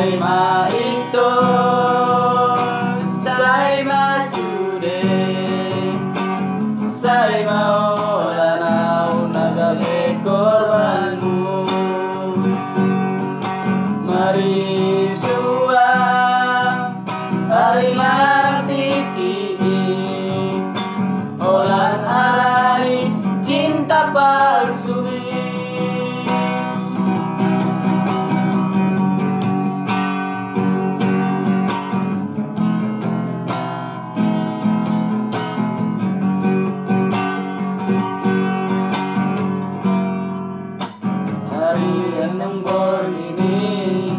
Saima ito, Saima sude, Saima wala na nagagay korbanmu. Marisua alimang tiki, olan alani cinta palsu. Harian yang ini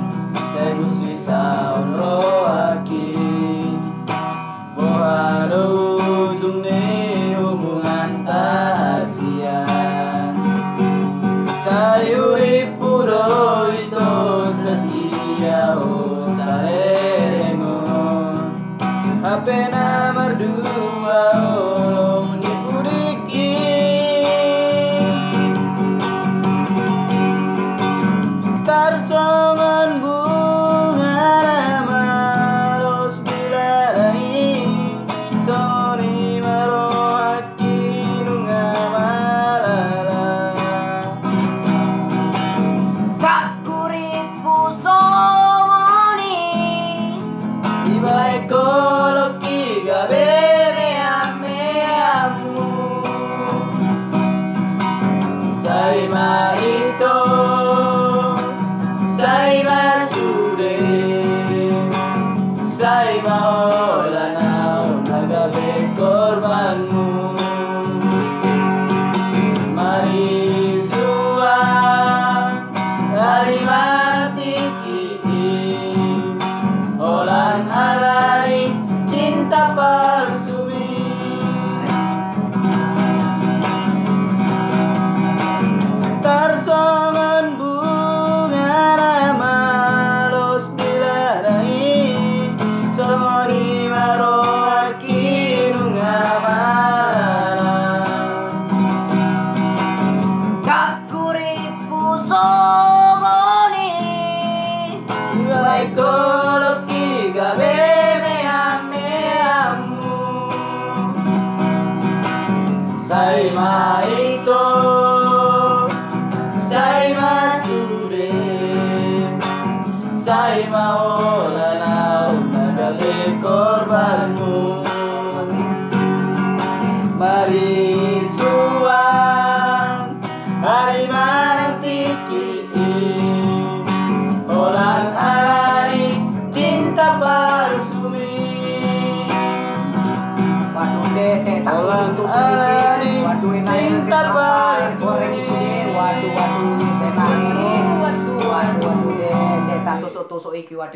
saya gusti saun rohaki, bahwa ada ujungnya hubungan tasian. Sayuri puro itu setia sarengon, apena merdua olong dipudiki. Tarsongan bunga maros dilarai, soni marohaki nunga malala. Kak kuripu songoni, Ibai koloki gabe meamu. Saima ito, Saima sude, Saima wala na nagagay korbanmu. Marisua alimang tiki, olan alani cinta palsu. Tarsongan bunga malos dilarai, soni marohaki nunga malala. kak kuripu songoni, Ibai koloki gabe meamu. Saima ito, Saima sude, Saima wala na nagagay korbanmu. Marisua alimang tiki, olan alani cinta palsu. waduh dede tak Olan tutup alani sedikit, waduh enak yang cinta cek palsu. goreng itu deh, waduh senangin, waduh dede tak tusuk iki waduh.